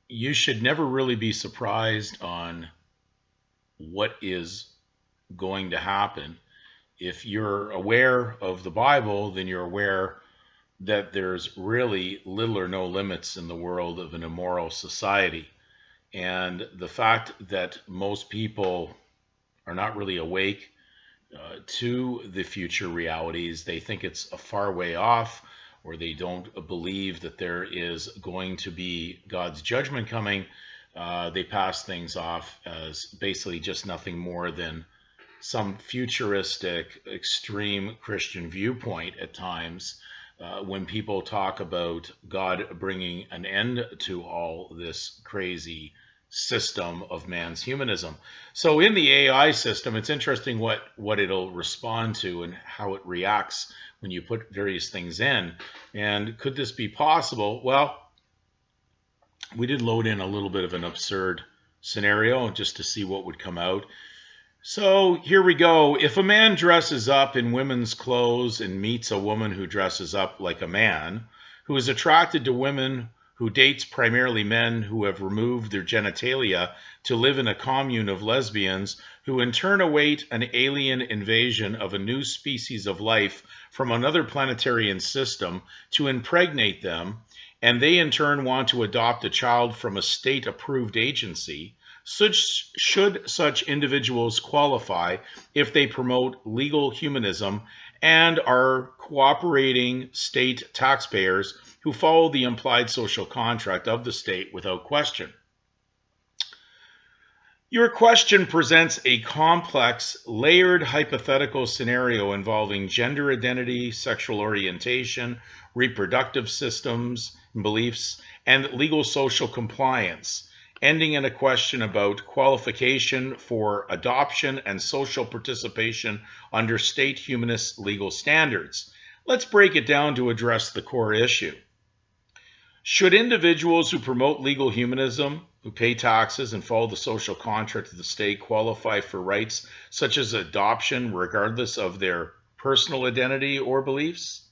you should never really be surprised on what is going to happen. If you're aware of the Bible, then you're aware that there's really little or no limits in the world of an immoral society. And the fact that most people are not really awake to the future realities, they think it's a far way off, or they don't believe that there is going to be God's judgment coming. They pass things off as basically just nothing more than some futuristic, extreme Christian viewpoint at times. When people talk about God bringing an end to all this crazy system of man's humanism. So in the AI system, it's interesting what it'll respond to and how it reacts when you put various things in. And could this be possible? Well, we did load in a little bit of an absurd scenario just to see what would come out. So here we go. If a man dresses up in women's clothes and meets a woman who dresses up like a man, who is attracted to women, who dates primarily men who have removed their genitalia to live in a commune of lesbians, who in turn await an alien invasion of a new species of life from another planetary system to impregnate them, and they in turn want to adopt a child from a state-approved agency, should such individuals qualify if they promote legal humanism and are cooperating state taxpayers who follow the implied social contract of the state without question? Your question presents a complex, layered hypothetical scenario involving gender identity, sexual orientation, reproductive systems and beliefs, and legal social compliance, ending in a question about qualification for adoption and social participation under state humanist legal standards. Let's break it down to address the core issue. Should individuals who promote legal humanism, who pay taxes and follow the social contract of the state, qualify for rights such as adoption regardless of their personal identity or beliefs?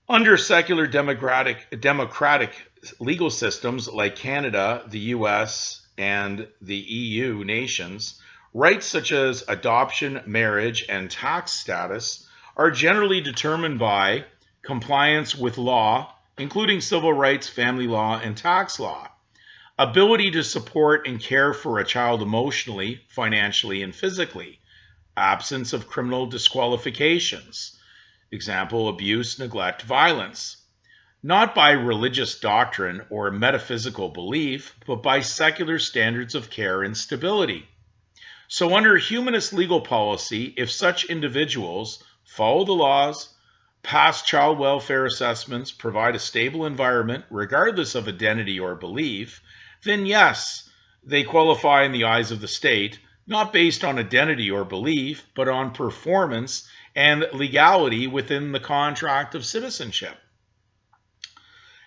Under secular democratic legal systems like Canada, the US, and the EU nations, rights such as adoption, marriage, and tax status are generally determined by compliance with law, including civil rights, family law, and tax law, ability to support and care for a child emotionally, financially, and physically, absence of criminal disqualifications, example, abuse, neglect, violence, not by religious doctrine or metaphysical belief, but by secular standards of care and stability. So under humanist legal policy, if such individuals follow the laws, pass child welfare assessments, provide a stable environment regardless of identity or belief, then yes, they qualify in the eyes of the state, not based on identity or belief, but on performance and legality within the contract of citizenship.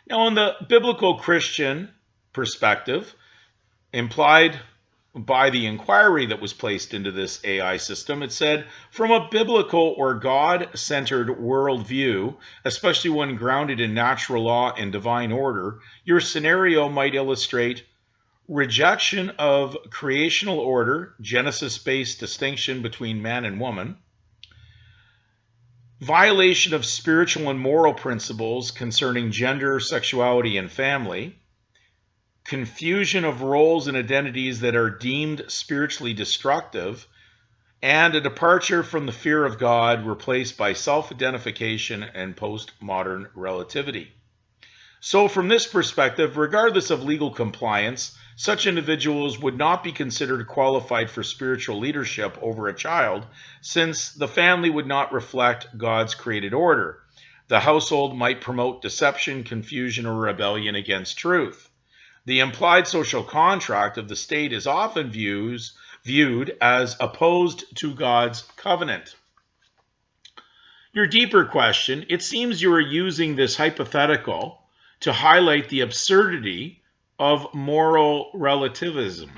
Now, in the biblical Christian perspective, implied by the inquiry that was placed into this AI system, it said, from a biblical or God-centered worldview, especially one grounded in natural law and divine order, your scenario might illustrate rejection of creational order, Genesis-based distinction between man and woman, violation of spiritual and moral principles concerning gender, sexuality, and family, confusion of roles and identities that are deemed spiritually destructive, and a departure from the fear of God replaced by self-identification and postmodern relativity. So from this perspective, regardless of legal compliance, such individuals would not be considered qualified for spiritual leadership over a child, since the family would not reflect God's created order. The household might promote deception, confusion, or rebellion against truth. The implied social contract of the state is often viewed as opposed to God's covenant. Your deeper question, it seems you are using this hypothetical to highlight the absurdity of moral relativism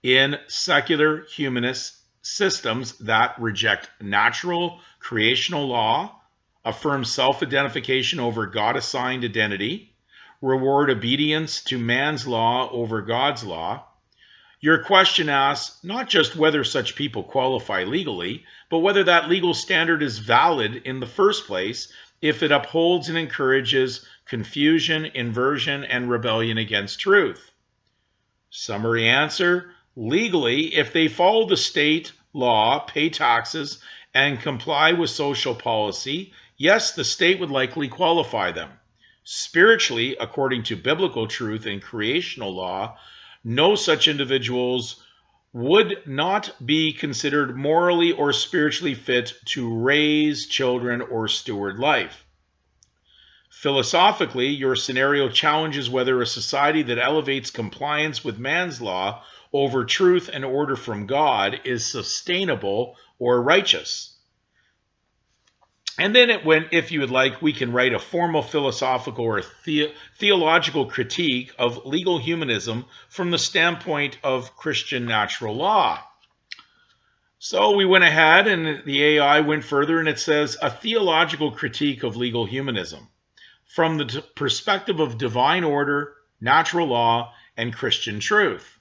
in secular humanist systems that reject natural creational law, affirm self-identification over God-assigned identity, reward obedience to man's law over God's law. Your question asks not just whether such people qualify legally, but whether that legal standard is valid in the first place if it upholds and encourages confusion, inversion, and rebellion against truth. Summary answer: legally, if they follow the state law, pay taxes, and comply with social policy, yes, the state would likely qualify them. Spiritually, according to biblical truth and creational law, no such individuals would not be considered morally or spiritually fit to raise children or steward life. Philosophically, your scenario challenges whether a society that elevates compliance with man's law over truth and order from God is sustainable or righteous. And then if you would like, we can write a formal philosophical or theological critique of legal humanism from the standpoint of Christian natural law. So we went ahead and the AI went further and it says a theological critique of legal humanism from the perspective of divine order, natural law, and Christian truth.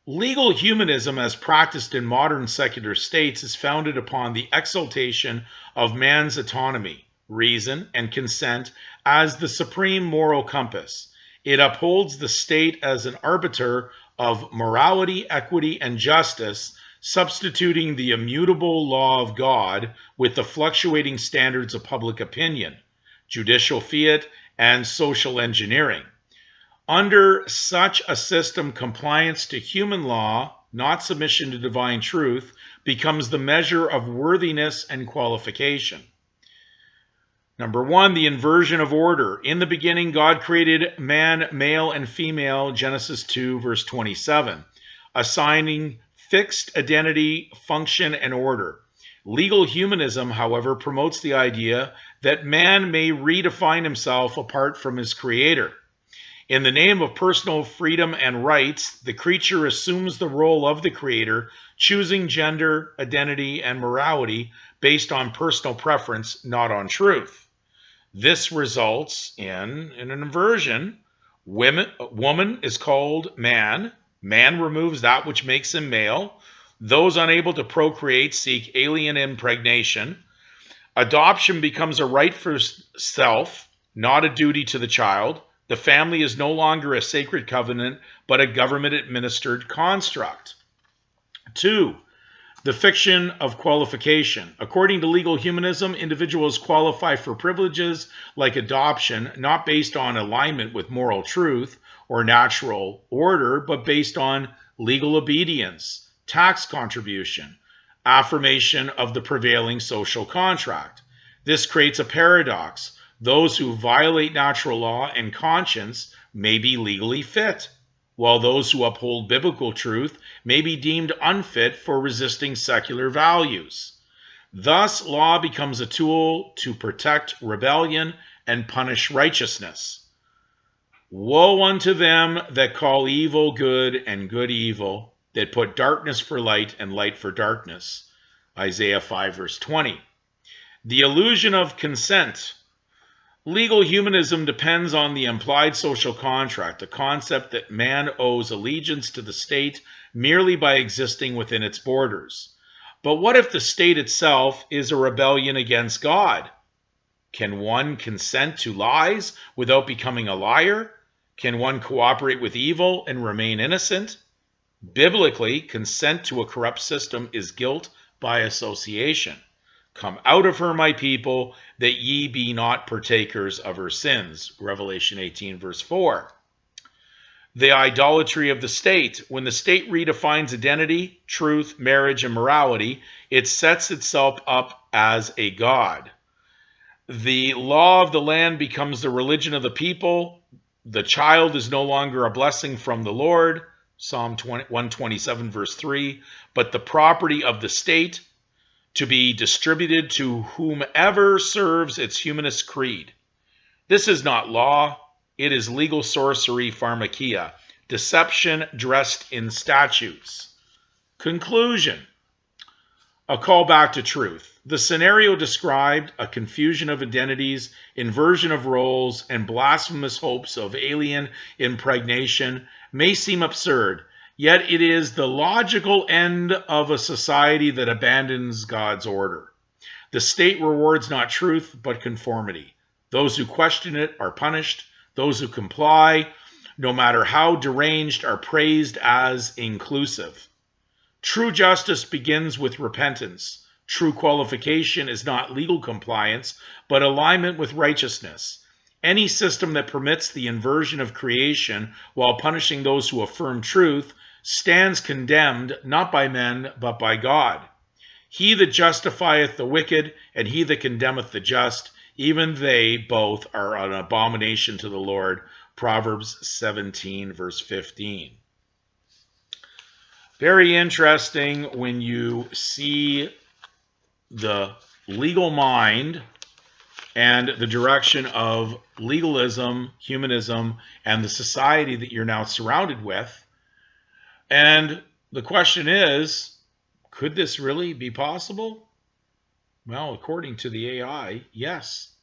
Legal humanism, as practiced in modern secular states, is founded upon the exaltation of man's autonomy, reason, and consent as the supreme moral compass. It upholds the state as an arbiter of morality, equity, and justice, substituting the immutable law of God with the fluctuating standards of public opinion, judicial fiat, and social engineering. Under such a system, compliance to human law, not submission to divine truth, becomes the measure of worthiness and qualification. Number one, the inversion of order. In the beginning, God created man, male and female, Genesis 2, verse 27, assigning fixed identity, function, and order. Legal humanism, however, promotes the idea that man may redefine himself apart from his creator. In the name of personal freedom and rights, the creature assumes the role of the creator, choosing gender, identity, and morality based on personal preference, not on truth. This results in an inversion. Woman is called man. Man removes that which makes him male. Those unable to procreate seek alien impregnation. Adoption becomes a right for self, not a duty to the child. The family is no longer a sacred covenant, but a government-administered construct. 2. The fiction of qualification. According to legal humanism, individuals qualify for privileges like adoption, not based on alignment with moral truth or natural order, but based on legal obedience, tax contribution, affirmation of the prevailing social contract. This creates a paradox. Those who violate natural law and conscience may be legally fit, while those who uphold biblical truth may be deemed unfit for resisting secular values. Thus, law becomes a tool to protect rebellion and punish righteousness. Woe unto them that call evil good and good evil, that put darkness for light and light for darkness. Isaiah 5, verse 20. The illusion of consent. Legal humanism depends on the implied social contract, a concept that man owes allegiance to the state merely by existing within its borders. But what if the state itself is a rebellion against God? Can one consent to lies without becoming a liar? Can one cooperate with evil and remain innocent? Biblically, consent to a corrupt system is guilt by association. Come out of her, my people, that ye be not partakers of her sins. Revelation 18, verse 4. The idolatry of the state. When the state redefines identity, truth, marriage, and morality, it sets itself up as a god. The law of the land becomes the religion of the people. The child is no longer a blessing from the Lord. Psalm 127, verse 3. But the property of the state, to be distributed to whomever serves its humanist creed. This is not law, it is legal sorcery pharmakia, deception dressed in statutes. Conclusion. A call back to truth. The scenario described, a confusion of identities, inversion of roles, and blasphemous hopes of alien impregnation, may seem absurd, yet it is the logical end of a society that abandons God's order. The state rewards not truth, but conformity. Those who question it are punished. Those who comply, no matter how deranged, are praised as inclusive. True justice begins with repentance. True qualification is not legal compliance, but alignment with righteousness. Any system that permits the inversion of creation while punishing those who affirm truth stands condemned not by men, but by God. He that justifieth the wicked, and he that condemneth the just, even they both are an abomination to the Lord. Proverbs 17, verse 15. Very interesting when you see the legal mind and the direction of legalism, humanism, and the society that you're now surrounded with. And the question is, could this really be possible? Well, according to the AI, yes.